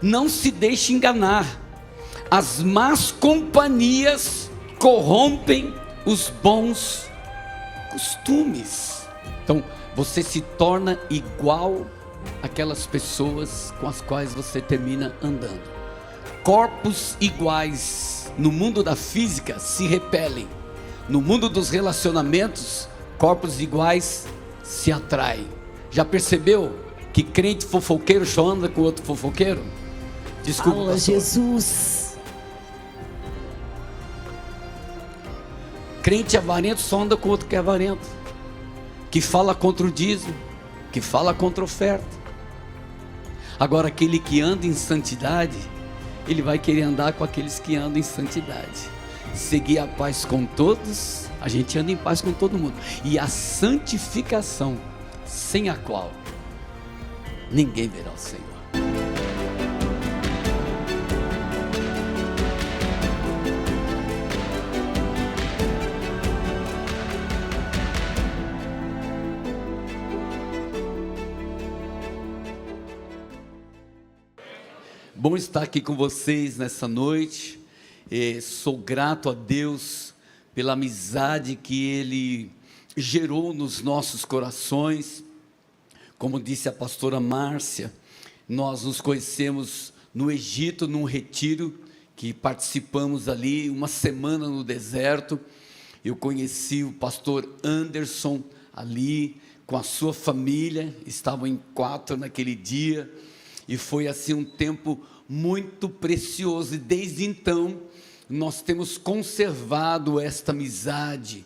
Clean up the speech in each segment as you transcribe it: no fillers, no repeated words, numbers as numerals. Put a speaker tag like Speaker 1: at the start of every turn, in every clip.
Speaker 1: Não se deixe enganar. As más companhias corrompem os bons costumes. Então, você se torna igual àquelas pessoas com as quais você termina andando. Corpos iguais no mundo da física se repelem. No mundo dos relacionamentos, corpos iguais se atraem. Já percebeu que crente fofoqueiro só anda com outro fofoqueiro? Desculpa,
Speaker 2: fala,
Speaker 1: pastor.
Speaker 2: Jesus.
Speaker 1: Crente avarento só anda com outro que é avarento, que fala contra o dízimo, que fala contra a oferta. Agora, aquele que anda em santidade, ele vai querer andar com aqueles que andam em santidade. Seguir a paz com todos, a gente anda em paz com todo mundo. E a santificação, sem a qual ninguém verá o Senhor. Bom estar aqui com vocês nessa noite. Sou grato a Deus pela amizade que Ele gerou nos nossos corações. Como disse a pastora Márcia, nós nos conhecemos no Egito, num retiro que participamos ali, uma semana no deserto. Eu conheci o pastor Anderson ali, com a sua família, estavam em 4 naquele dia, e foi assim um tempo muito precioso, e desde então nós temos conservado esta amizade,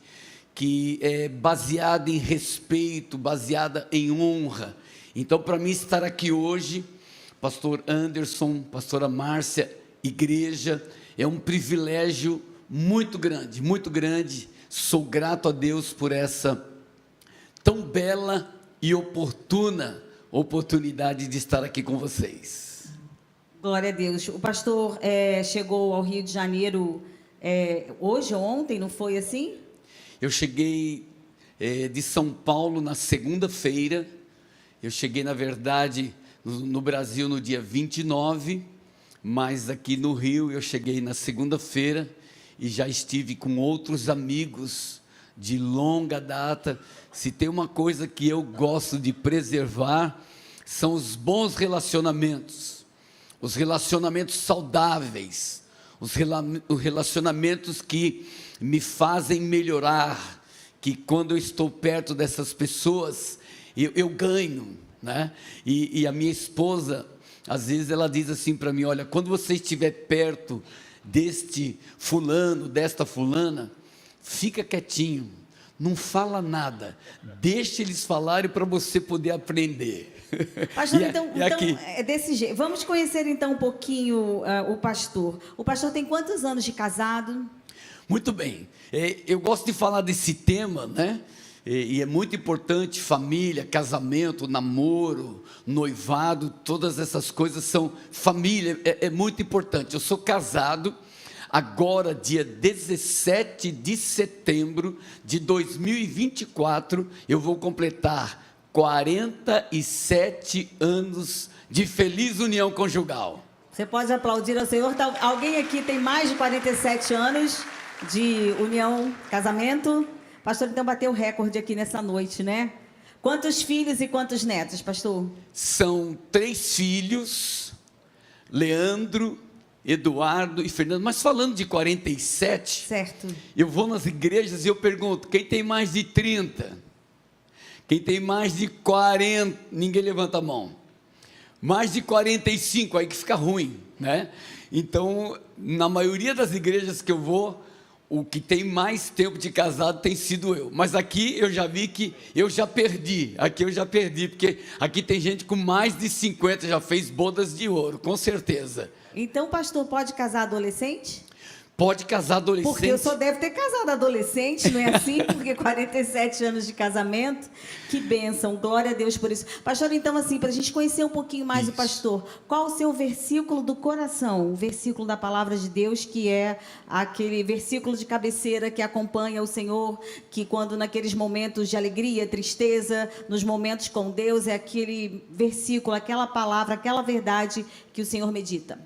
Speaker 1: que é baseada em respeito, baseada em honra. Então, para mim estar aqui hoje, pastor Anderson, pastora Márcia, igreja, é um privilégio muito grande, muito grande. Sou grato a Deus por essa tão bela e oportuna oportunidade de estar aqui com vocês.
Speaker 2: Glória a Deus. O pastor chegou ao Rio de Janeiro hoje ou ontem, não foi assim?
Speaker 1: Eu cheguei de São Paulo na segunda-feira. Eu cheguei, na verdade, no Brasil no dia 29, mas aqui no Rio eu cheguei na segunda-feira e já estive com outros amigos de longa data. Se tem uma coisa que eu gosto de preservar, são os bons relacionamentos. Os relacionamentos saudáveis, os relacionamentos que me fazem melhorar, que quando eu estou perto dessas pessoas, eu ganho, né? E a minha esposa, às vezes ela diz assim para mim: olha, quando você estiver perto deste fulano, desta fulana, fica quietinho, não fala nada, deixa eles falarem para você poder aprender.
Speaker 2: Pastor, então é desse jeito. Vamos conhecer então um pouquinho o pastor. O pastor tem quantos anos de casado?
Speaker 1: Muito bem. Eu gosto de falar desse tema, né? E é muito importante: família, casamento, namoro, noivado, todas essas coisas são família, é muito importante. Eu sou casado. Agora, dia 17 de setembro de 2024, eu vou completar 47 anos de feliz união conjugal.
Speaker 2: Você pode aplaudir ao Senhor. Alguém aqui tem mais de 47 anos de união, casamento? Pastor, então bateu o recorde aqui nessa noite, né? Quantos filhos e quantos netos, pastor?
Speaker 1: São 3 filhos, Leandro, Eduardo e Fernando. Mas falando de 47,
Speaker 2: certo, eu
Speaker 1: vou nas igrejas e eu pergunto: quem tem mais de 30? Quem tem mais de 40? Ninguém levanta a mão. Mais de 45, aí que fica ruim, né? Então, na maioria das igrejas que eu vou, o que tem mais tempo de casado tem sido eu. Mas aqui eu já vi que eu já perdi. Aqui eu já perdi, porque aqui tem gente com mais de 50, já fez bodas de ouro, com certeza.
Speaker 2: Então, pastor, pode casar adolescente?
Speaker 1: Pode casar adolescente.
Speaker 2: Porque eu só deve ter casado adolescente, não é assim? Porque 47 anos de casamento, que bênção, glória a Deus por isso. Pastor, então assim, para a gente conhecer um pouquinho mais o pastor, qual o seu versículo do coração? O versículo da palavra de Deus, que é aquele versículo de cabeceira que acompanha o Senhor, que quando naqueles momentos de alegria, tristeza, nos momentos com Deus, é aquele versículo, aquela palavra, aquela verdade que o Senhor medita.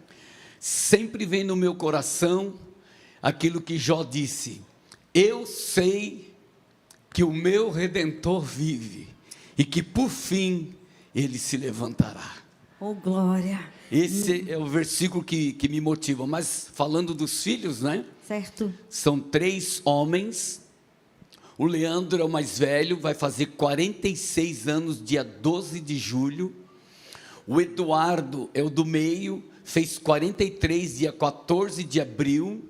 Speaker 1: Sempre vem no meu coração aquilo que Jó disse: eu sei que o meu Redentor vive e que por fim ele se levantará.
Speaker 2: Oh, glória!
Speaker 1: Esse é o versículo que me motiva. Mas falando dos filhos, né?
Speaker 2: Certo.
Speaker 1: São 3 homens. O Leandro é o mais velho, vai fazer 46 anos, dia 12 de julho. O Eduardo é o do meio, fez 43, dia 14 de abril.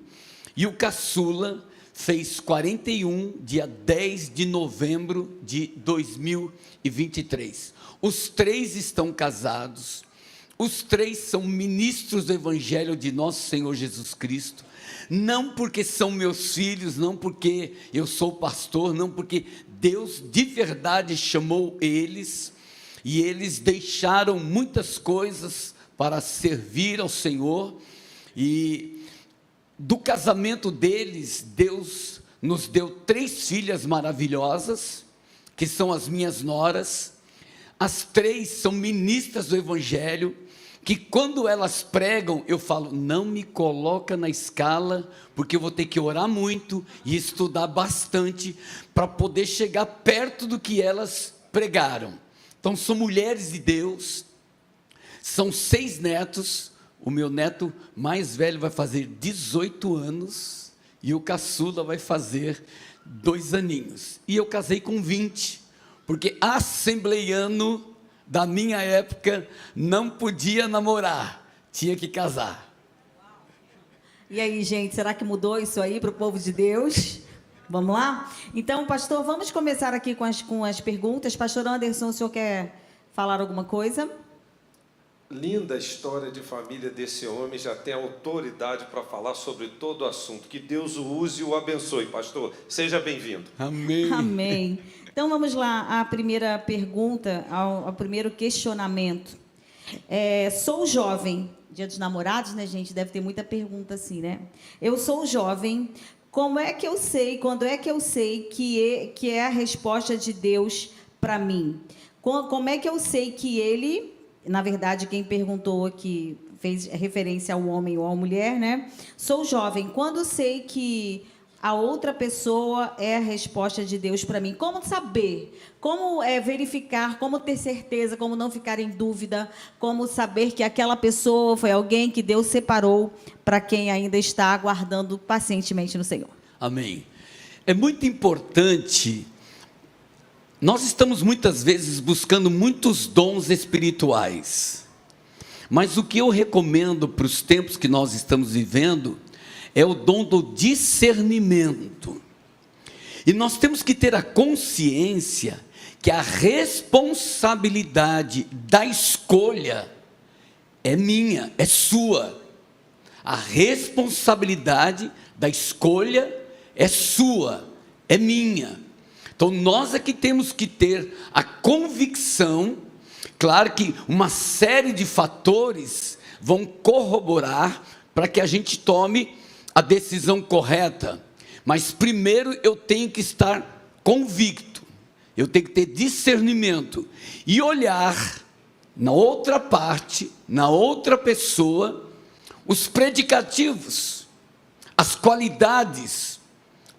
Speaker 1: E o caçula fez 41, dia 10 de novembro de 2023. Os 3 estão casados, os 3 são ministros do Evangelho de nosso Senhor Jesus Cristo, não porque são meus filhos, não porque eu sou pastor, não, porque Deus de verdade chamou eles, e eles deixaram muitas coisas para servir ao Senhor, e do casamento deles, Deus nos deu 3 filhas maravilhosas, que são as minhas noras. As 3 são ministras do Evangelho, que quando elas pregam, eu falo, não me coloca na escala, porque eu vou ter que orar muito e estudar bastante, para poder chegar perto do que elas pregaram. Então são mulheres de Deus, são 6 netos. O meu neto mais velho vai fazer 18 anos e o caçula vai fazer 2 aninhos. E eu casei com 20, porque assembleiano da minha época não podia namorar, tinha que casar.
Speaker 2: E aí, gente, será que mudou isso aí para o povo de Deus? Vamos lá? Então, pastor, vamos começar aqui com as perguntas. Pastor Anderson, o senhor quer falar alguma coisa?
Speaker 3: Linda história de família desse homem, já tem autoridade para falar sobre todo o assunto. Que Deus o use e o abençoe, pastor. Seja bem-vindo.
Speaker 1: Amém.
Speaker 2: Amém. Então vamos lá, a primeira pergunta, ao primeiro questionamento. Sou jovem, dia dos namorados, né, gente? Deve ter muita pergunta assim, né? Eu sou jovem, como é que eu sei, quando é que eu sei que é a resposta de Deus para mim? Como é que eu sei que Ele... Na verdade, quem perguntou aqui fez referência ao homem ou à mulher, né? Sou jovem, quando sei que a outra pessoa é a resposta de Deus para mim? Como saber? Como verificar? Como ter certeza? Como não ficar em dúvida? Como saber que aquela pessoa foi alguém que Deus separou para quem ainda está aguardando pacientemente no Senhor?
Speaker 1: Amém. É muito importante. Nós estamos muitas vezes buscando muitos dons espirituais, mas o que eu recomendo para os tempos que nós estamos vivendo é o dom do discernimento. E nós temos que ter a consciência que a responsabilidade da escolha é minha, é sua. A responsabilidade da escolha é sua, é minha. Então nós é que temos que ter a convicção, claro que uma série de fatores vão corroborar para que a gente tome a decisão correta, mas primeiro eu tenho que estar convicto, eu tenho que ter discernimento e olhar na outra parte, na outra pessoa, os predicativos, as qualidades,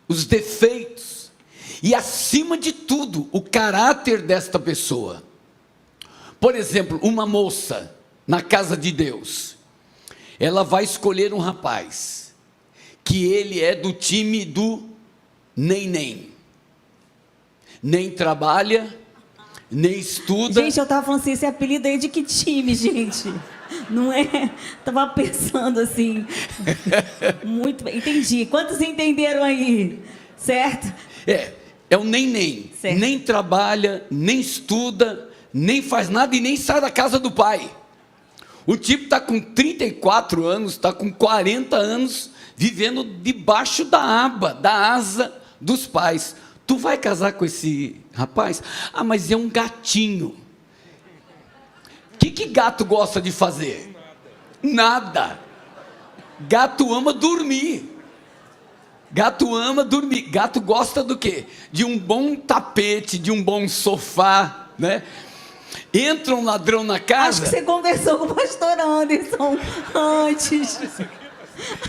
Speaker 1: os defeitos, e acima de tudo, o caráter desta pessoa. Por exemplo, uma moça na casa de Deus, ela vai escolher um rapaz, que ele é do time do nem trabalha, nem estuda.
Speaker 2: Gente, eu estava falando assim, esse apelido aí é de que time, gente? Não é? Estava pensando assim. Muito bem, entendi. Quantos entenderam aí? Certo?
Speaker 1: É o nem.
Speaker 2: Certo.
Speaker 1: Nem trabalha, nem estuda, nem faz nada e nem sai da casa do pai. O tipo está com 34 anos, está com 40 anos, vivendo debaixo da aba, da asa dos pais. Tu vai casar com esse rapaz? Ah, mas é um gatinho. O que gato gosta de fazer? Nada. Gato ama dormir. Gato ama dormir. Gato gosta do quê? De um bom tapete, de um bom sofá, né? Entra um ladrão na casa.
Speaker 2: Acho que você conversou com o pastor Anderson antes.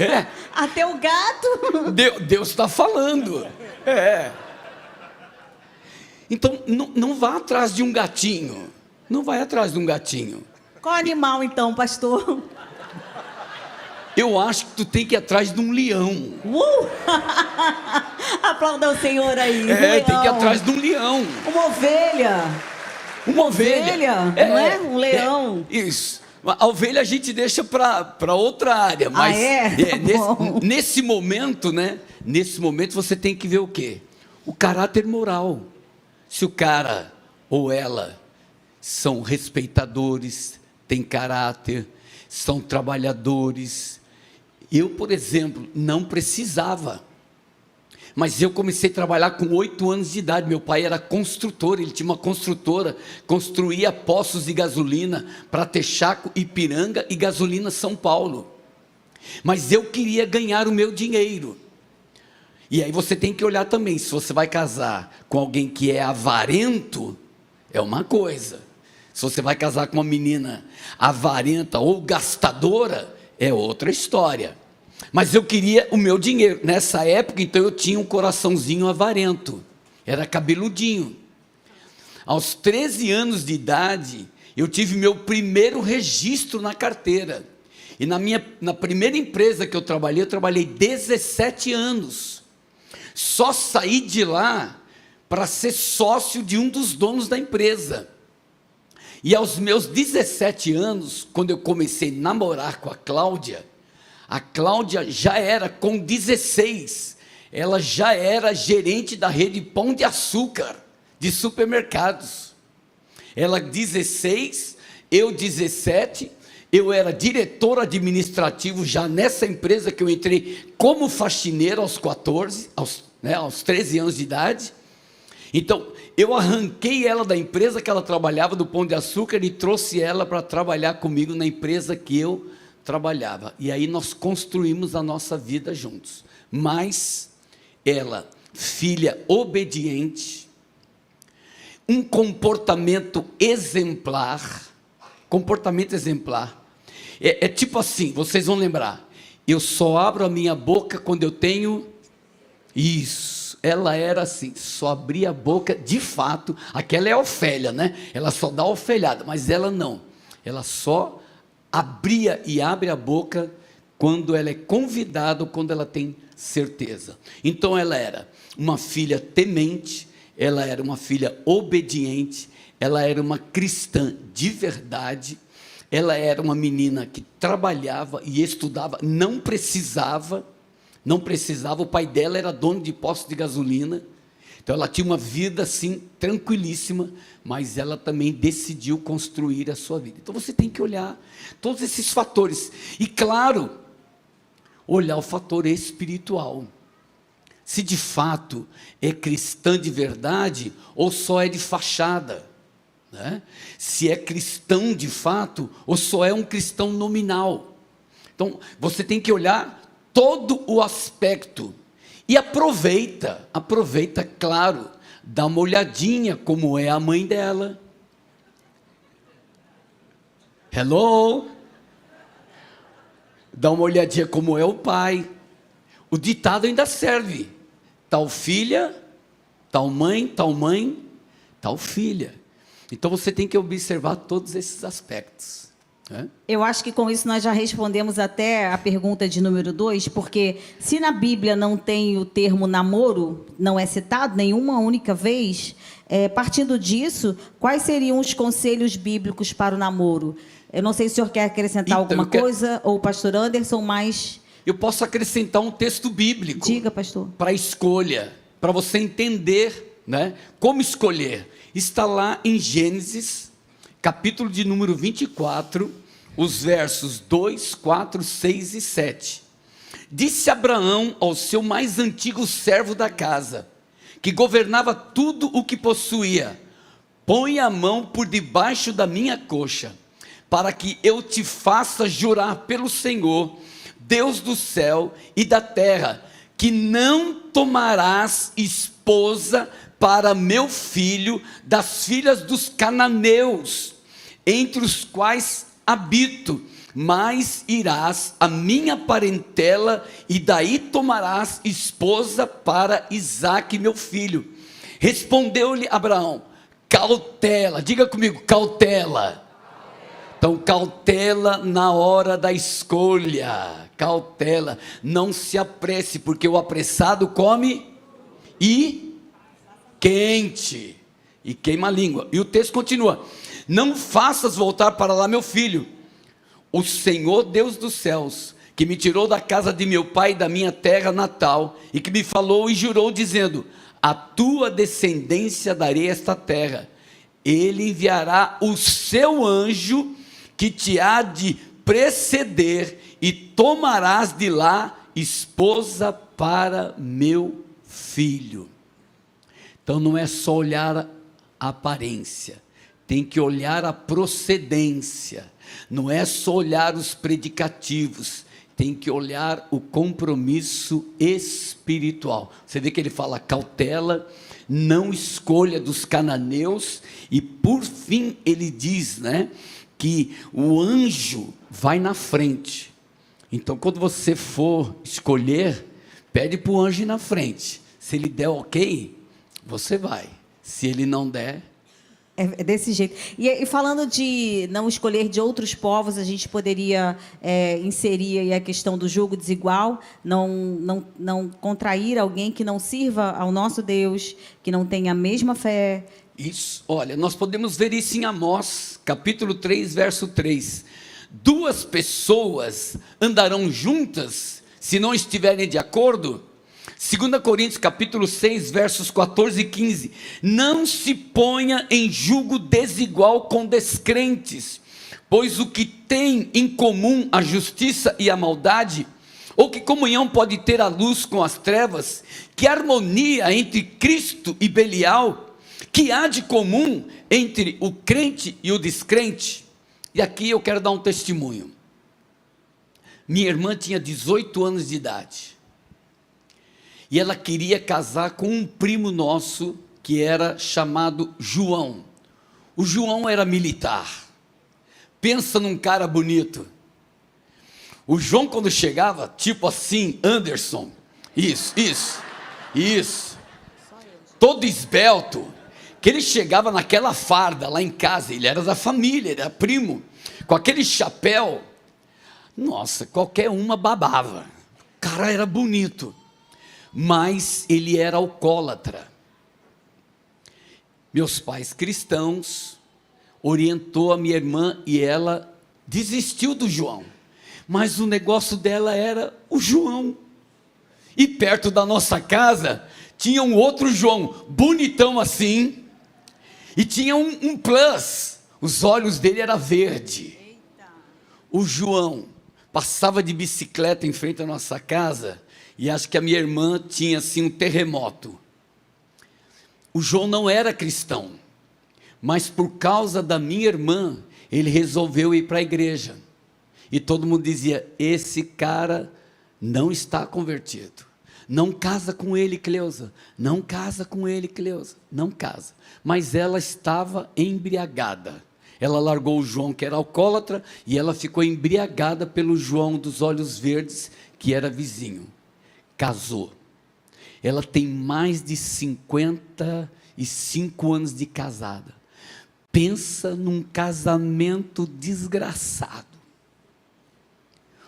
Speaker 1: É.
Speaker 2: Até o gato.
Speaker 1: Deus está falando. Então, não vá atrás de um gatinho. Não vai atrás de um gatinho.
Speaker 2: Qual animal então, pastor?
Speaker 1: Eu acho que tu tem que ir atrás de um leão.
Speaker 2: Aplauda o Senhor aí.
Speaker 1: Tem que ir atrás de um leão.
Speaker 2: Uma ovelha.
Speaker 1: Uma ovelha.
Speaker 2: Não é? Um leão.
Speaker 1: Isso. A ovelha a gente deixa para outra área. Mas nesse momento, né? Nesse momento você tem que ver o quê? O caráter moral. Se o cara ou ela são respeitadores, têm caráter, são trabalhadores. Eu, por exemplo, não precisava. Mas eu comecei a trabalhar com 8 anos de idade. Meu pai era construtor, ele tinha uma construtora, construía poços de gasolina para Texaco, Ipiranga e Gasolina São Paulo. Mas eu queria ganhar o meu dinheiro. E aí você tem que olhar também, se você vai casar com alguém que é avarento, é uma coisa. Se você vai casar com uma menina avarenta ou gastadora, é outra história. Mas eu queria o meu dinheiro. Nessa época, então, eu tinha um coraçãozinho avarento. Era cabeludinho. Aos 13 anos de idade, eu tive meu primeiro registro na carteira. E na primeira empresa que eu trabalhei 17 anos. Só saí de lá para ser sócio de um dos donos da empresa. E aos meus 17 anos, quando eu comecei a namorar com a Cláudia já era, com 16, ela já era gerente da rede Pão de Açúcar, de supermercados. Ela 16, eu 17, eu era diretor administrativo já nessa empresa que eu entrei como faxineiro aos 13 anos de idade. Então, eu arranquei ela da empresa que ela trabalhava, do Pão de Açúcar, e trouxe ela para trabalhar comigo na empresa que eu trabalhava. E aí nós construímos a nossa vida juntos. Mas ela, filha obediente, um comportamento exemplar. É tipo assim, vocês vão lembrar, eu só abro a minha boca quando eu tenho isso. Ela era assim, só abria a boca, de fato, aquela é a Ofélia, né? Ela só dá ofelhada, mas ela não. Ela só abria e abre a boca quando ela é convidada ou quando ela tem certeza. Então ela era uma filha temente, ela era uma filha obediente, ela era uma cristã de verdade, ela era uma menina que trabalhava e estudava, não precisava, o pai dela era dono de posto de gasolina, então ela tinha uma vida assim, tranquilíssima, mas ela também decidiu construir a sua vida. Então você tem que olhar todos esses fatores, e claro, olhar o fator espiritual, se de fato é cristã de verdade, ou só é de fachada, né? Se é cristão de fato, ou só é um cristão nominal. Então você tem que olhar todo o aspecto, e aproveita, claro, dá uma olhadinha como é a mãe dela. Hello? Dá uma olhadinha como é o pai. O ditado ainda serve: tal filha, tal mãe, tal filha. Então você tem que observar todos esses aspectos.
Speaker 2: Eu acho que com isso nós já respondemos até a pergunta de número 2, porque se na Bíblia não tem o termo namoro, não é citado nenhuma única vez, partindo disso, quais seriam os conselhos bíblicos para o namoro? Eu não sei se o senhor quer acrescentar alguma coisa, ou o pastor Anderson, mas...
Speaker 1: Eu posso acrescentar um texto bíblico.
Speaker 2: Diga, pastor.
Speaker 1: Para escolha, para você entender, né, como escolher. Está lá em Gênesis, capítulo de número 24, os versos 2, 4, 6 e 7. Disse Abraão ao seu mais antigo servo da casa, que governava tudo o que possuía: põe a mão por debaixo da minha coxa, para que eu te faça jurar pelo Senhor, Deus do céu e da terra, que não tomarás esposa para meu filho das filhas dos cananeus, entre os quais habito, mas irás à minha parentela, e daí tomarás esposa para Isaque meu filho. Respondeu-lhe Abraão: cautela, diga comigo, cautela. Então, cautela na hora da escolha, cautela, não se apresse, porque o apressado come e quente, e queima a língua. E o texto continua: não faças voltar para lá meu filho. O Senhor Deus dos céus, que me tirou da casa de meu pai e da minha terra natal, e que me falou e jurou dizendo: a tua descendência darei esta terra, ele enviará o seu anjo, que te há de preceder, e tomarás de lá esposa para meu filho. Então não é só olhar a aparência, tem que olhar a procedência. Não é só olhar os predicativos, tem que olhar o compromisso espiritual. Você vê que ele fala cautela, não escolha dos cananeus, e por fim ele diz, que o anjo vai na frente. Então quando você for escolher, pede para o anjo ir na frente. Se ele der ok, você vai. Se ele não der...
Speaker 2: É desse jeito. E falando de não escolher de outros povos, a gente poderia inserir aí a questão do julgo desigual, não contrair alguém que não sirva ao nosso Deus, que não tenha a mesma fé.
Speaker 1: Isso, olha, nós podemos ver isso em Amós, capítulo 3, verso 3. Duas pessoas andarão juntas, se não estiverem de acordo. 2 Coríntios capítulo 6, versos 14 e 15, não se ponha em julgo desigual com descrentes, pois o que tem em comum a justiça e a maldade, ou que comunhão pode ter a luz com as trevas, que harmonia entre Cristo e Belial, que há de comum entre o crente e o descrente? E aqui eu quero dar um testemunho. Minha irmã tinha 18 anos de idade, e ela queria casar com um primo nosso, que era chamado João. O João era militar. Pensa num cara bonito. O João, quando chegava, tipo assim, Anderson, isso, todo esbelto, que ele chegava naquela farda lá em casa, ele era da família, ele era primo, com aquele chapéu, nossa, qualquer uma babava. O cara era bonito, mas ele era alcoólatra. Meus pais cristãos orientou a minha irmã e ela desistiu do João, mas o negócio dela era o João. E perto da nossa casa tinha um outro João, bonitão assim, e tinha um plus, os olhos dele eram verde. O João passava de bicicleta em frente à nossa casa, e acho que a minha irmã tinha assim um terremoto. O João não era cristão, mas por causa da minha irmã, ele resolveu ir para a igreja. E todo mundo dizia: esse cara não está convertido. Não casa com ele, Cleusa. Não casa com ele, Cleusa. Não casa. Mas ela estava embriagada. Ela largou o João, que era alcoólatra, e ela ficou embriagada pelo João dos olhos verdes, que era vizinho. Casou. Ela tem mais de 55 anos de casada. Pensa num casamento desgraçado.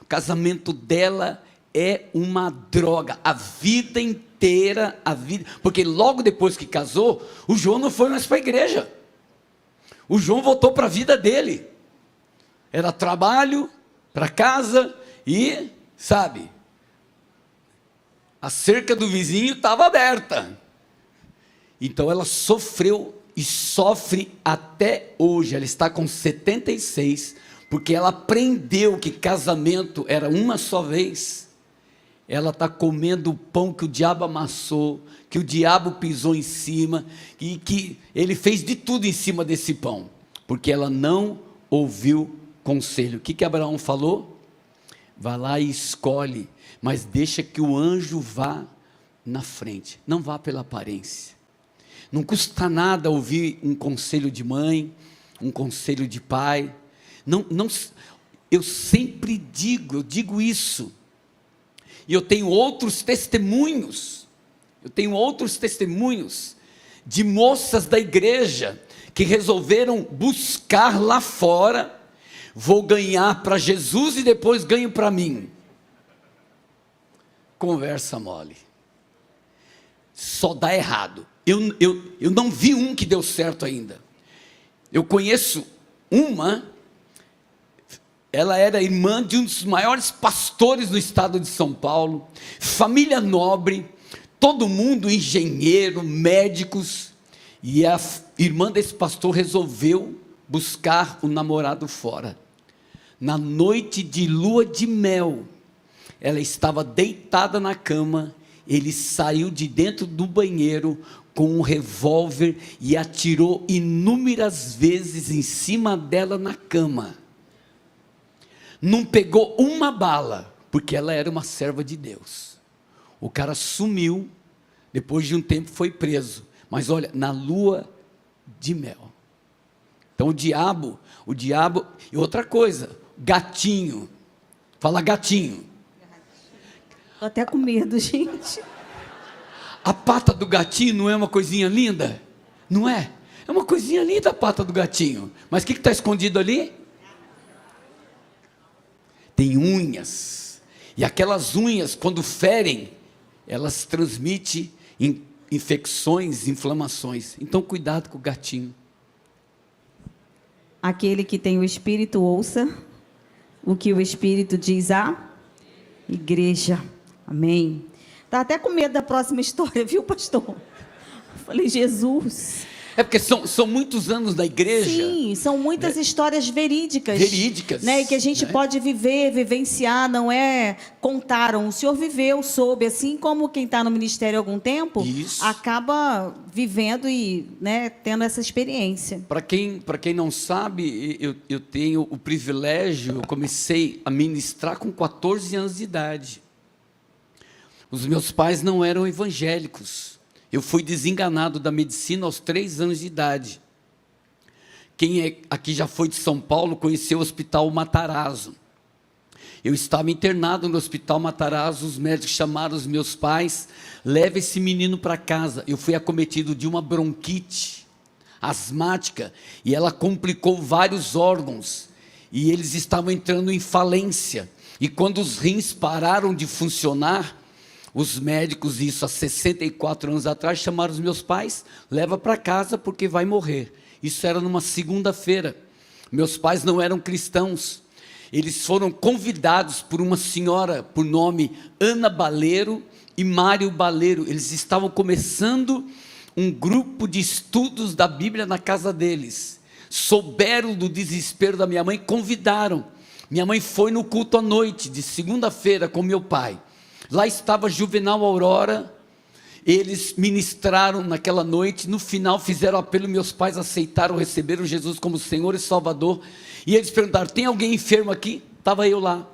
Speaker 1: O casamento dela é uma droga, a vida inteira, porque logo depois que casou, o João não foi mais para a igreja. O João voltou para a vida dele. Era trabalho, para casa e, sabe, a cerca do vizinho estava aberta. Então ela sofreu e sofre até hoje. Ela está com 76, porque ela aprendeu que casamento era uma só vez. ela está comendo o pão que o diabo amassou, que o diabo pisou em cima, e que ele fez de tudo em cima desse pão, porque ela não ouviu conselho. O que Abraão falou? Vá lá e escolhe, mas deixa que o anjo vá na frente, não vá pela aparência. Não custa nada ouvir um conselho de mãe, um conselho de pai. Eu sempre digo isso. E eu tenho outros testemunhos de moças da igreja que resolveram buscar lá fora. Vou ganhar para Jesus e depois ganho para mim. Conversa mole. Só dá errado. Eu não vi um que deu certo ainda. Eu conheço uma, ela era irmã de um dos maiores pastores do estado de São Paulo, família nobre, todo mundo engenheiro, médicos, e a irmã desse pastor resolveu buscar o namorado fora. Na noite de lua de mel, ela estava deitada na cama, ele saiu de dentro do banheiro com um revólver e atirou inúmeras vezes em cima dela na cama. Não pegou uma bala, porque ela era uma serva de Deus. O cara sumiu, depois de um tempo foi preso, mas olha, na lua de mel. Então o diabo, e outra coisa, gatinho, fala gatinho.
Speaker 2: Tô até com medo, gente.
Speaker 1: A pata do gatinho não é uma coisinha linda? Não é? É uma coisinha linda a pata do gatinho. Mas o que está escondido ali? Tem unhas. E aquelas unhas, quando ferem, elas transmitem infecções, inflamações. Então, cuidado com o gatinho.
Speaker 2: Aquele que tem o Espírito, ouça o que o Espírito diz à igreja. Amém. Está até com medo da próxima história, viu, pastor? Falei, Jesus.
Speaker 1: É porque são muitos anos da igreja.
Speaker 2: Sim, são muitas histórias verídicas. Né? E que a gente pode vivenciar, não é contaram. O senhor viveu, soube, assim como quem está no ministério há algum tempo, acaba vivendo e tendo essa experiência.
Speaker 1: Para quem não sabe, eu tenho o privilégio, eu comecei a ministrar com 14 anos de idade. Os meus pais não eram evangélicos. Eu fui desenganado da medicina aos 3 anos de idade. Quem aqui já foi de São Paulo conheceu o Hospital Matarazzo. Eu estava internado no Hospital Matarazzo, os médicos chamaram os meus pais, leva esse menino para casa. Eu fui acometido de uma bronquite asmática e ela complicou vários órgãos e eles estavam entrando em falência. E quando os rins pararam de funcionar, os médicos, isso há 64 anos atrás, chamaram os meus pais, leva para casa porque vai morrer. Isso era numa segunda-feira. Meus pais não eram cristãos. Eles foram convidados por uma senhora, por nome Ana Baleiro e Mário Baleiro. Eles estavam começando um grupo de estudos da Bíblia na casa deles. Souberam do desespero da minha mãe, convidaram. Minha mãe foi no culto à noite, de segunda-feira, com meu pai. Lá estava Juvenal Aurora, eles ministraram naquela noite, no final fizeram apelo, meus pais aceitaram, receberam Jesus como Senhor e Salvador, e eles perguntaram, tem alguém enfermo aqui? Estava eu lá.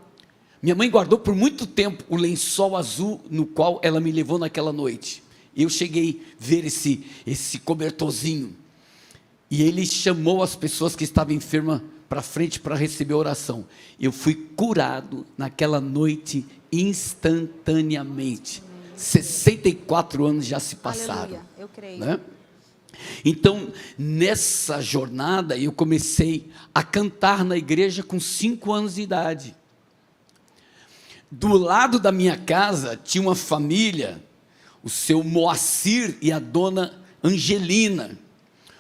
Speaker 1: Minha mãe guardou por muito tempo o lençol azul no qual ela me levou naquela noite. Eu cheguei a ver esse cobertorzinho, e ele chamou as pessoas que estavam enfermas para frente para receber a oração. Eu fui curado naquela noite instantaneamente. 64 anos já se passaram.
Speaker 2: Aleluia, eu creio.
Speaker 1: Né? Então, nessa jornada, eu comecei a cantar na igreja com 5 anos de idade. Do lado da minha casa, tinha uma família, o seu Moacir e a dona Angelina.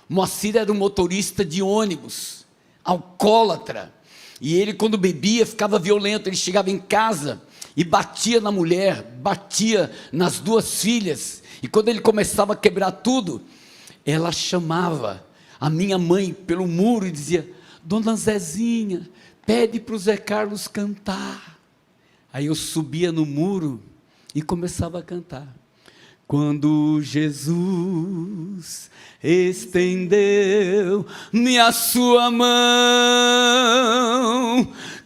Speaker 1: Moacir era um motorista de ônibus, alcoólatra, e ele, quando bebia, ficava violento. Ele chegava em casa e batia na mulher, batia nas 2 filhas, e quando ele começava a quebrar tudo, ela chamava a minha mãe pelo muro e dizia, dona Zezinha, pede para o Zé Carlos cantar. Aí eu subia no muro E começava a cantar. Quando Jesus estendeu-me a sua mão,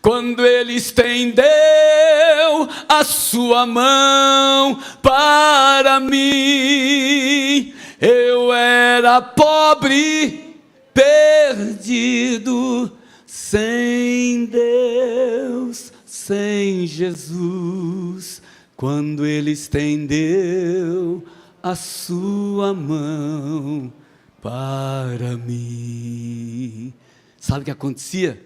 Speaker 1: quando Ele estendeu a sua mão para mim, eu era pobre, perdido, sem Deus, sem Jesus. Quando Ele estendeu a sua mão para mim. Sabe o que acontecia?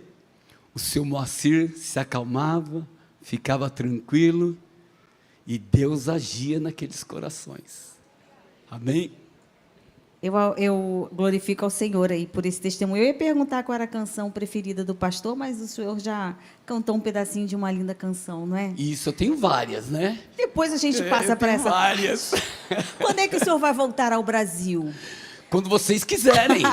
Speaker 1: O seu Moacir se acalmava, ficava tranquilo, e Deus agia naqueles corações. Amém?
Speaker 2: Eu glorifico ao Senhor aí por esse testemunho. Eu ia perguntar qual era a canção preferida do pastor, mas o senhor já cantou um pedacinho de uma linda canção, não é?
Speaker 1: Isso, eu tenho várias, né?
Speaker 2: Depois a gente passa para essa
Speaker 1: várias.
Speaker 2: Quando é que o senhor vai voltar ao Brasil?
Speaker 1: Quando vocês quiserem.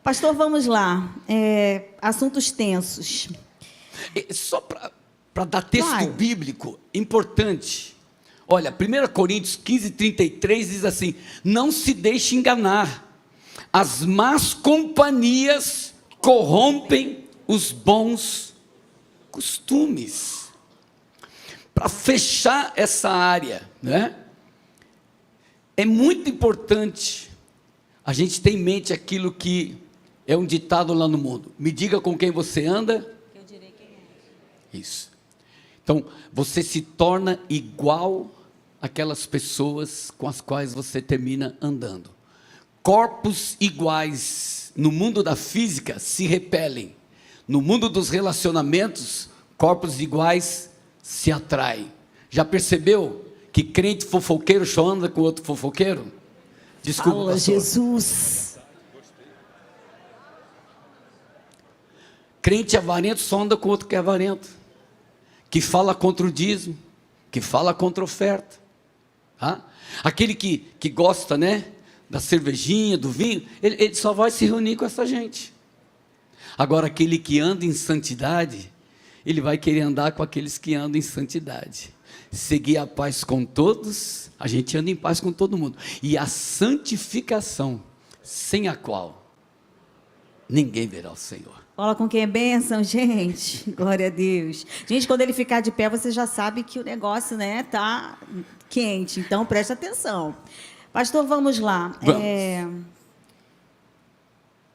Speaker 2: Pastor, vamos lá. Assuntos tensos.
Speaker 1: Só para dar texto
Speaker 2: Vai.
Speaker 1: bíblico, importante. Olha, 1 Coríntios 15:33 diz assim: não se deixe enganar, as más companhias corrompem os bons costumes. Para fechar essa área, né? É muito importante a gente ter em mente aquilo que é um ditado lá no mundo: me diga com quem você anda,
Speaker 2: Eu direi quem é.
Speaker 1: isso. Então, você se torna igual àquelas pessoas com as quais você termina andando. Corpos iguais no mundo da física se repelem. No mundo dos relacionamentos, corpos iguais se atraem. Já percebeu que crente fofoqueiro só anda com outro fofoqueiro? Desculpa,
Speaker 2: Fala,
Speaker 1: pastor.
Speaker 2: Jesus.
Speaker 1: Crente avarento só anda com outro que é avarento, que fala contra o dízimo, que fala contra a oferta. Aquele que gosta, né, da cervejinha, do vinho, ele só vai se reunir com essa gente. Agora, aquele que anda em santidade, ele vai querer andar com aqueles que andam em santidade. Seguir a paz com todos, a gente anda em paz com todo mundo. E a santificação, sem a qual ninguém verá o Senhor.
Speaker 2: Fala com quem é bênção, gente. Glória a Deus. Gente, quando ele ficar de pé, você já sabe que o negócio, né, tá quente. Então, preste atenção. Pastor, vamos lá.
Speaker 1: Vamos.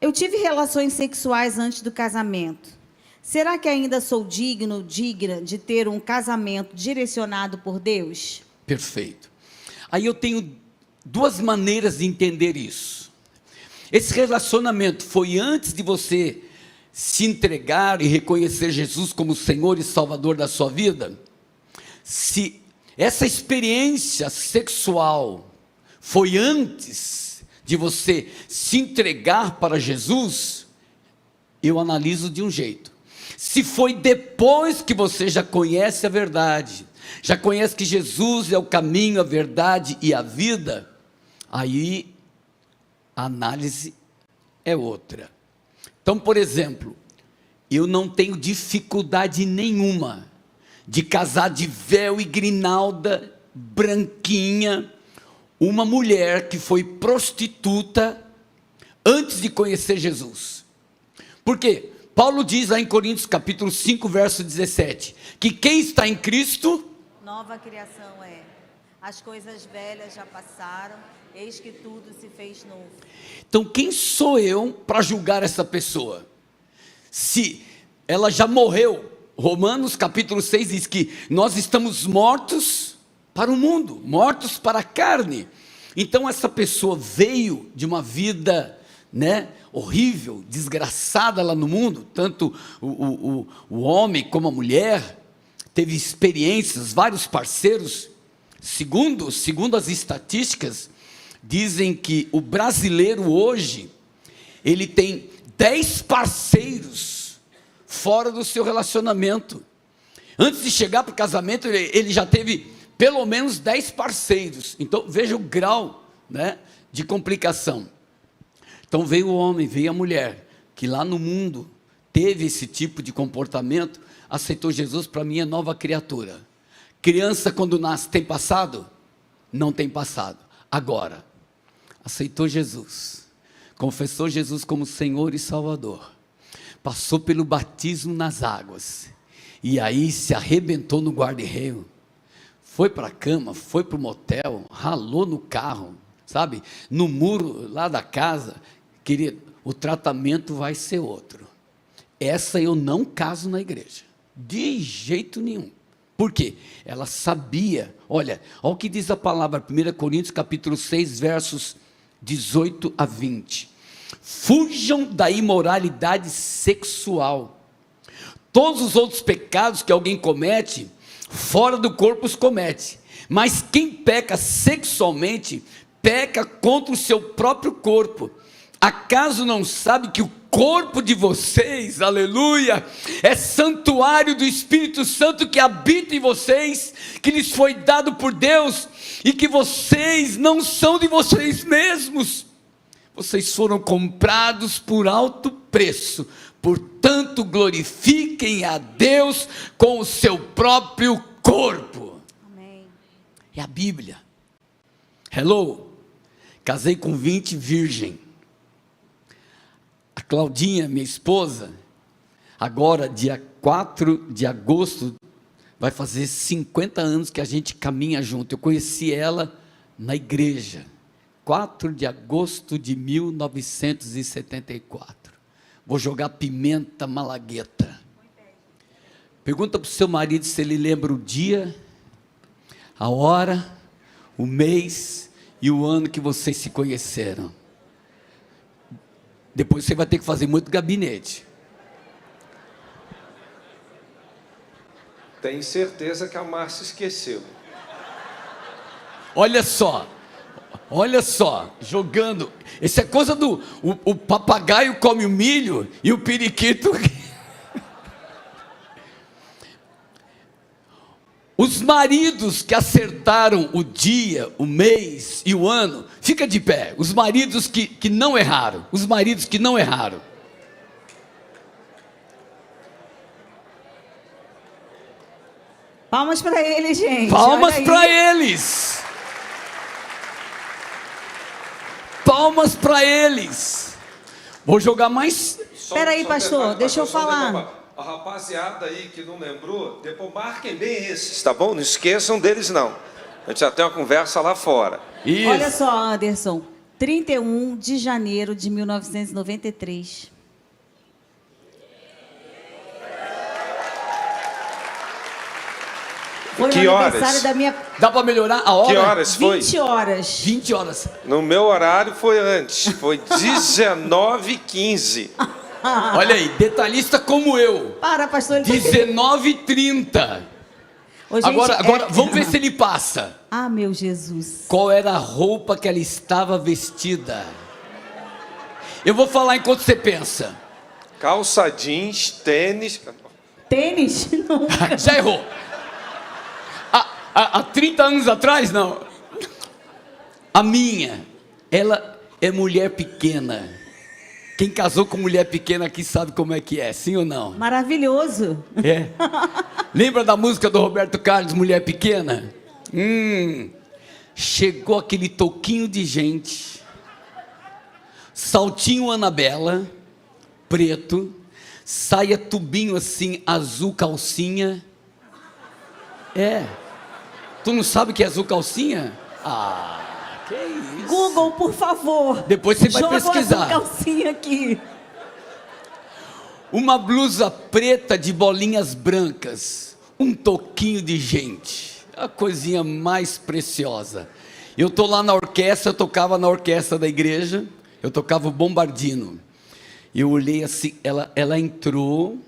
Speaker 2: Eu tive relações sexuais antes do casamento. Será que ainda sou digna de ter um casamento direcionado por Deus?
Speaker 1: Perfeito. Aí eu tenho duas maneiras de entender isso. Esse relacionamento foi antes de você se entregar e reconhecer Jesus como Senhor e Salvador da sua vida? Se essa experiência sexual foi antes de você se entregar para Jesus, eu analiso de um jeito. Se foi depois que você já conhece a verdade, já conhece que Jesus é o caminho, a verdade e a vida, aí a análise é outra. Então, por exemplo, eu não tenho dificuldade nenhuma de casar de véu e grinalda, branquinha, uma mulher que foi prostituta antes de conhecer Jesus. Por quê? Paulo diz lá em Coríntios capítulo 5, verso 17, que quem está em Cristo...
Speaker 2: Nova criação é. As coisas velhas já passaram, eis que tudo se fez novo.
Speaker 1: Então, quem sou eu para julgar essa pessoa? Se ela já morreu, Romanos capítulo 6 diz que nós estamos mortos para o mundo, mortos para a carne. Então, essa pessoa veio de uma vida, né, horrível, desgraçada lá no mundo, tanto o homem como a mulher, teve experiências, vários parceiros. Segundo as estatísticas, dizem que o brasileiro hoje, ele tem 10 parceiros fora do seu relacionamento. Antes de chegar para o casamento, ele já teve pelo menos 10 parceiros. Então, veja o grau, né, de complicação. Então, veio o homem, veio a mulher, que lá no mundo teve esse tipo de comportamento, aceitou Jesus, para mim é nova criatura. Criança quando nasce tem passado? Não tem passado. Agora, aceitou Jesus, confessou Jesus como Senhor e Salvador, passou pelo batismo nas águas, e aí se arrebentou no guarda-reio, foi para a cama, foi para o motel, ralou no carro, sabe, no muro lá da casa, querido, o tratamento vai ser outro. Essa eu não caso na igreja, de jeito nenhum. Por quê? Ela sabia, olha o que diz a palavra, 1 Coríntios capítulo 6, versos 18 a 20. Fujam da imoralidade sexual. Todos os outros pecados que alguém comete, fora do corpo os comete. Mas quem peca sexualmente, peca contra o seu próprio corpo. Acaso não sabe que o corpo de vocês, aleluia, é santuário do Espírito Santo que habita em vocês, que lhes foi dado por Deus, e que vocês não são de vocês mesmos, vocês foram comprados por alto preço, portanto glorifiquem a Deus com o seu próprio corpo.
Speaker 2: Amém.
Speaker 1: É a Bíblia. Hello, casei com 20 virgem. A Claudinha, minha esposa, agora dia 4 de agosto, vai fazer 50 anos que a gente caminha junto. Eu conheci ela na igreja, 4 de agosto de 1974. Vou jogar pimenta malagueta. Pergunta para o seu marido se ele lembra o dia, a hora, o mês e o ano que vocês se conheceram. Depois você vai ter que fazer muito gabinete.
Speaker 3: Tenho certeza que a Márcia esqueceu.
Speaker 1: Olha só, jogando. Isso é coisa do... O papagaio come o milho e o periquito... Os maridos que acertaram o dia, o mês e o ano, fica de pé. Os maridos que não erraram. Os maridos que não erraram.
Speaker 2: Palmas para eles, gente.
Speaker 1: Palmas para eles. Palmas para eles. Vou jogar mais.
Speaker 2: Espera aí, pastor, deixa eu falar.
Speaker 3: A rapaziada aí que não lembrou, depois marquem bem esses, tá bom? Não esqueçam deles não. A gente já tem uma conversa lá fora.
Speaker 1: Isso.
Speaker 2: Olha só, Anderson, 31 de janeiro de 1993. Foi
Speaker 3: Que
Speaker 2: o
Speaker 3: horas?
Speaker 2: aniversário da minha...
Speaker 1: Dá para melhorar a hora?
Speaker 3: Que horas foi?
Speaker 2: 20 horas.
Speaker 1: 20 horas.
Speaker 3: No meu horário foi antes, foi 19h15.
Speaker 1: Olha aí, detalhista como eu.
Speaker 2: Para, pastor. Ele
Speaker 1: 19h30.
Speaker 2: Ô, gente,
Speaker 1: Agora vamos ver se ele passa.
Speaker 2: Ah, meu Jesus.
Speaker 1: Qual era a roupa que ela estava vestida? Eu vou falar enquanto você pensa.
Speaker 3: Calça jeans, tênis.
Speaker 2: Tênis? Não.
Speaker 1: Já errou. Há 30 anos atrás, não. A minha, ela é mulher pequena. Quem casou com mulher pequena aqui sabe como é que é, sim ou não?
Speaker 2: Maravilhoso.
Speaker 1: É. Lembra da música do Roberto Carlos, Mulher Pequena? Chegou aquele toquinho de gente, saltinho Anabela, preto, saia tubinho assim, azul calcinha. É. Tu não sabe o que é azul calcinha? Ah, que isso.
Speaker 2: Google, por favor.
Speaker 1: Depois você vai pesquisar.
Speaker 2: Joga calcinha aqui.
Speaker 1: Uma blusa preta de bolinhas brancas, um toquinho de gente, a coisinha mais preciosa. Eu estou lá na orquestra, eu tocava na orquestra da igreja, eu tocava o bombardino. Eu olhei assim, ela entrou,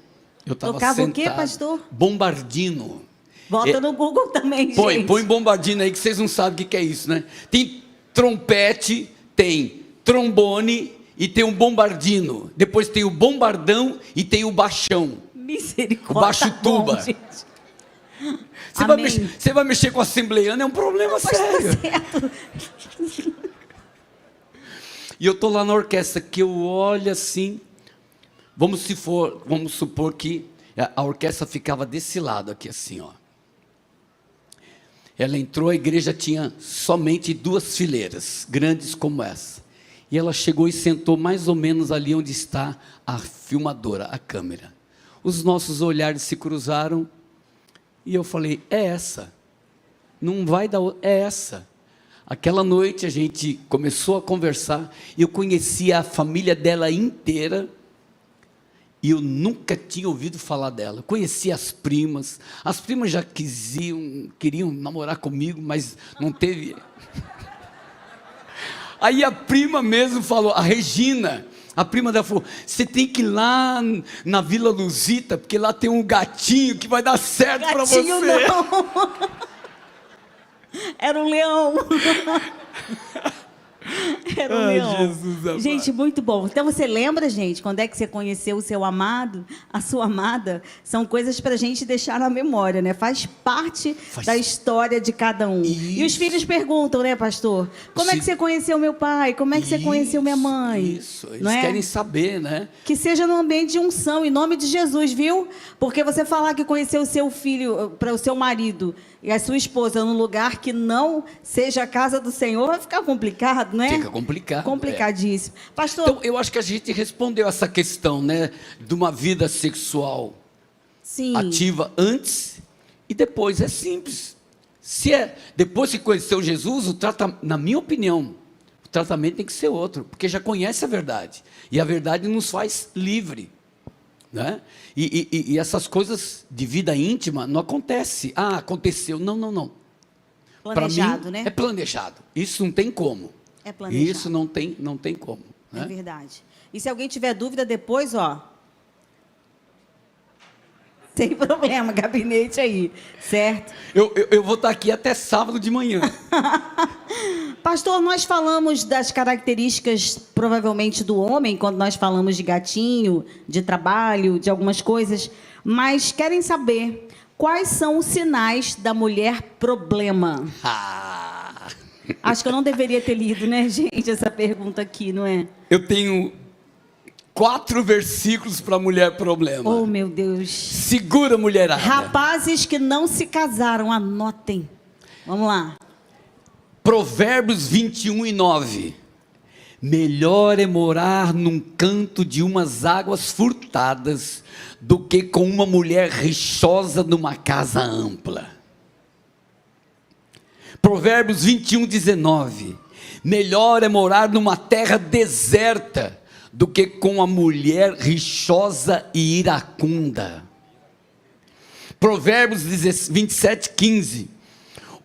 Speaker 1: eu estava sentado.
Speaker 2: Tocava o quê, pastor?
Speaker 1: Bombardino.
Speaker 2: Bota no Google também,
Speaker 1: Põe
Speaker 2: gente.
Speaker 1: bombardino aí que vocês não sabem o que é isso, né? Tem trompete, tem trombone e tem um bombardino. Depois tem o bombardão e tem o baixão.
Speaker 2: Misericórdia.
Speaker 1: O baixo
Speaker 2: tá bom,
Speaker 1: tuba.
Speaker 2: gente.
Speaker 1: Você vai mexer com a assembleiana, é um problema sério.
Speaker 2: Tá certo.
Speaker 1: E eu estou lá na orquestra, que eu olho assim, vamos supor que a orquestra ficava desse lado aqui assim, ó. Ela entrou, a igreja tinha somente 2 fileiras, grandes como essa. E ela chegou e sentou mais ou menos ali onde está a filmadora, a câmera. Os nossos olhares se cruzaram e eu falei, é essa. Não vai dar outra, é essa. Aquela noite a gente começou a conversar, eu conhecia a família dela inteira, e eu nunca tinha ouvido falar dela. Conhecia as primas já queriam namorar comigo, mas não teve. Aí a prima mesmo falou, a Regina, a prima dela falou, você tem que ir lá na Vila Luzita, porque lá tem um gatinho que vai dar certo para você.
Speaker 2: Gatinho não. Era um leão. Era um leão.
Speaker 1: Jesus amado.
Speaker 2: Gente, muito bom. Então você lembra, gente, quando é que você conheceu o seu amado, a sua amada? São coisas para a gente deixar na memória, né? Faz parte da história de cada um.
Speaker 1: Isso.
Speaker 2: E os filhos perguntam, né, pastor? Como é que você conheceu meu pai? Como é que você conheceu minha mãe?
Speaker 1: Isso, eles
Speaker 2: não é?
Speaker 1: querem saber, né?
Speaker 2: Que seja no ambiente de unção, em nome de Jesus, viu? Porque você falar que conheceu o seu filho, para o seu marido e a sua esposa num lugar que não seja a casa do Senhor, vai ficar complicado, né?
Speaker 1: Fica complicado.
Speaker 2: Complicadíssimo. Pastor...
Speaker 1: Então, eu acho que a gente respondeu essa questão, né? De uma vida sexual
Speaker 2: Sim.
Speaker 1: ativa antes e depois. É simples. Depois que conheceu Jesus, na minha opinião, o tratamento tem que ser outro, porque já conhece a verdade. E a verdade nos faz livre. Né? E essas coisas de vida íntima não acontece. Ah, aconteceu. Não.
Speaker 2: Planejado,
Speaker 1: pra mim,
Speaker 2: né?
Speaker 1: É planejado. Isso não tem como.
Speaker 2: É planejado.
Speaker 1: Isso não tem como. Né?
Speaker 2: É verdade. E se alguém tiver dúvida depois, ó... Sem problema, gabinete aí, certo?
Speaker 1: Eu vou estar aqui até sábado de manhã.
Speaker 2: Pastor, nós falamos das características, provavelmente, do homem, quando nós falamos de gatinho, de trabalho, de algumas coisas, mas querem saber quais são os sinais da mulher problema. Acho que eu não deveria ter lido, né, gente, essa pergunta aqui, não é?
Speaker 1: Eu tenho 4 versículos para mulher problema.
Speaker 2: Oh, meu Deus.
Speaker 1: Segura, mulherada.
Speaker 2: Rapazes que não se casaram, anotem. Vamos lá.
Speaker 1: Provérbios 21:9. Melhor é morar num canto de umas águas furtadas do que com uma mulher rixosa numa casa ampla. Provérbios 21:19. Melhor é morar numa terra deserta do que com a mulher rixosa e iracunda. Provérbios 27:15.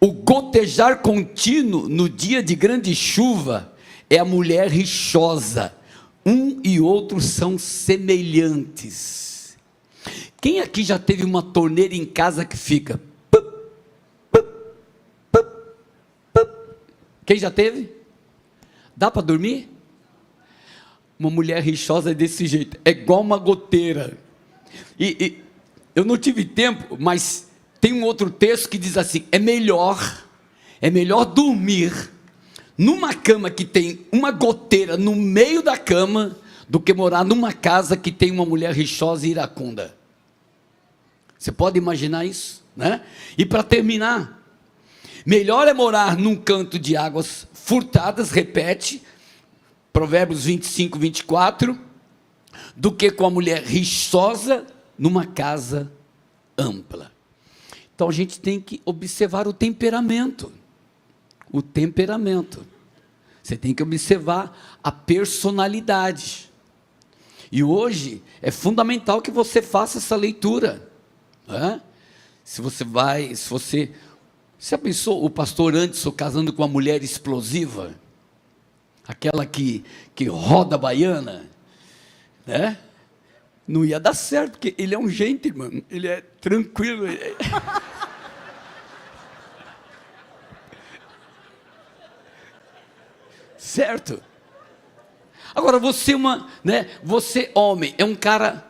Speaker 1: O gotejar contínuo no dia de grande chuva é a mulher rixosa. Um e outro são semelhantes. Quem aqui já teve uma torneira em casa que fica? Quem já teve? Dá para dormir? Uma mulher rixosa é desse jeito, é igual uma goteira. E eu não tive tempo, mas tem um outro texto que diz assim: é melhor dormir numa cama que tem uma goteira no meio da cama do que morar numa casa que tem uma mulher rixosa e iracunda. Você pode imaginar isso, né? E para terminar, melhor é morar num canto de águas furtadas, repete, Provérbios 25:24, do que com a mulher rixosa numa casa ampla. Então a gente tem que observar o temperamento. O temperamento. Você tem que observar a personalidade. E hoje é fundamental que você faça essa leitura. Né? Se você já pensou o pastor Anderson casando com uma mulher explosiva? Aquela que roda a baiana, né? Não ia dar certo, porque ele é um gentleman, ele é tranquilo. Certo? Agora você você homem, é um cara,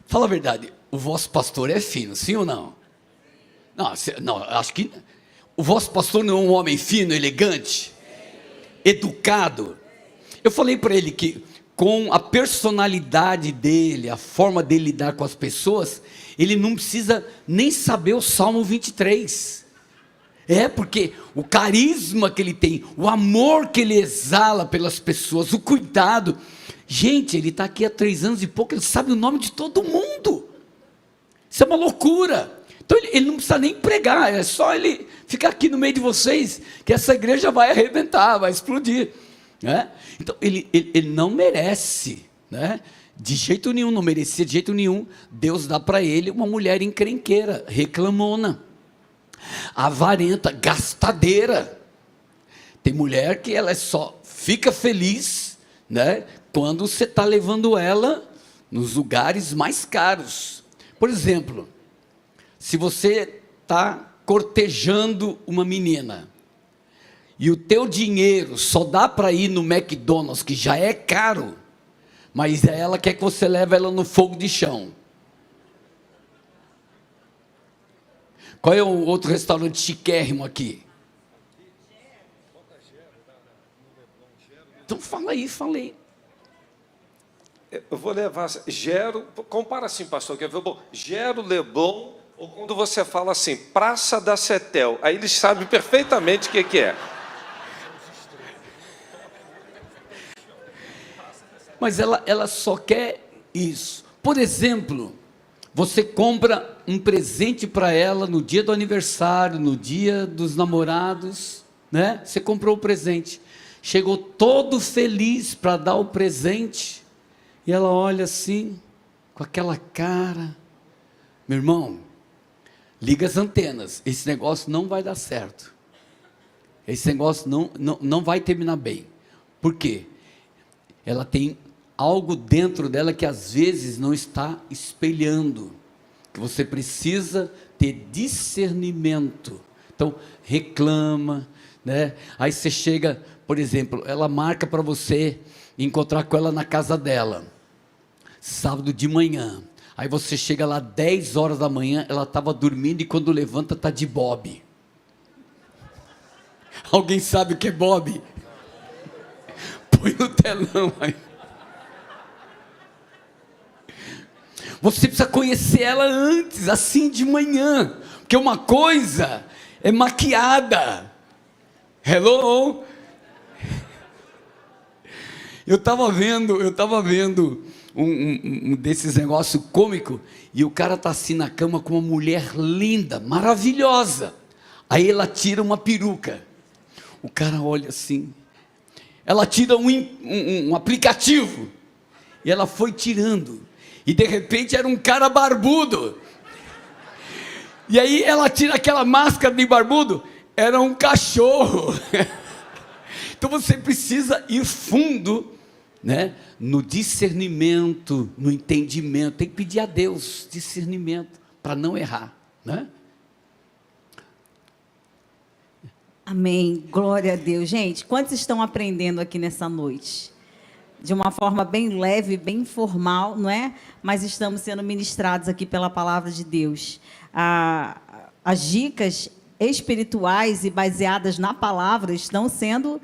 Speaker 1: fala a verdade, o vosso pastor é fino, sim ou não? Não, acho que o vosso pastor não é um homem fino, elegante, educado. Eu falei para ele que com a personalidade dele, a forma dele lidar com as pessoas, ele não precisa nem saber o Salmo 23. Porque o carisma que ele tem, o amor que ele exala pelas pessoas, o cuidado. Gente, ele está aqui há 3 anos e pouco, ele sabe o nome de todo mundo. Isso é uma loucura. Então ele não precisa nem pregar, é só ele ficar aqui no meio de vocês, que essa igreja vai arrebentar, vai explodir. Né? Então ele não merece, né? De jeito nenhum, não merecia de jeito nenhum. Deus dá para ele uma mulher encrenqueira, reclamona, avarenta, gastadeira. Tem mulher que ela só fica feliz, né, quando você está levando ela nos lugares mais caros. Por exemplo, se você está cortejando uma menina e o teu dinheiro só dá para ir no McDonald's, que já é caro, mas ela quer que você leve ela no fogo de chão. Qual é o outro restaurante chiquérrimo aqui? Então fala aí.
Speaker 3: Eu vou levar, Gero, compara assim, pastor, quer ver? Gero, Leblon, ou quando você fala assim, Praça da Setel, aí eles sabem perfeitamente o que é.
Speaker 1: Mas ela só quer isso. Por exemplo, você compra um presente para ela no dia do aniversário, no dia dos namorados, né? Você comprou o presente, chegou todo feliz para dar o presente, e ela olha assim, com aquela cara. Meu irmão, liga as antenas, esse negócio não vai dar certo. Esse negócio não vai terminar bem. Por quê? Ela tem algo dentro dela que às vezes não está espelhando, que você precisa ter discernimento. Então, reclama, né? Aí você chega, por exemplo, ela marca para você encontrar com ela na casa dela, sábado de manhã. Aí você chega lá 10 horas da manhã, ela estava dormindo e quando levanta está de bobe. Alguém sabe o que é bobe? Põe no telão aí. Você precisa conhecer ela antes, assim de manhã, porque uma coisa é maquiada. Hello? Eu estava vendo um desses negócios cômicos, e o cara está assim na cama com uma mulher linda, maravilhosa. Aí ela tira uma peruca. O cara olha assim. Ela tira um aplicativo. E ela foi tirando. E de repente era um cara barbudo. E aí ela tira aquela máscara de barbudo, era um cachorro. Então você precisa ir fundo, né, no discernimento, no entendimento. Tem que pedir a Deus discernimento para não errar, né?
Speaker 2: Amém, glória a Deus. Gente, quantos estão aprendendo aqui nessa noite? De uma forma bem leve, bem informal, não é? Mas estamos sendo ministrados aqui pela palavra de Deus. As dicas espirituais e baseadas na palavra estão sendo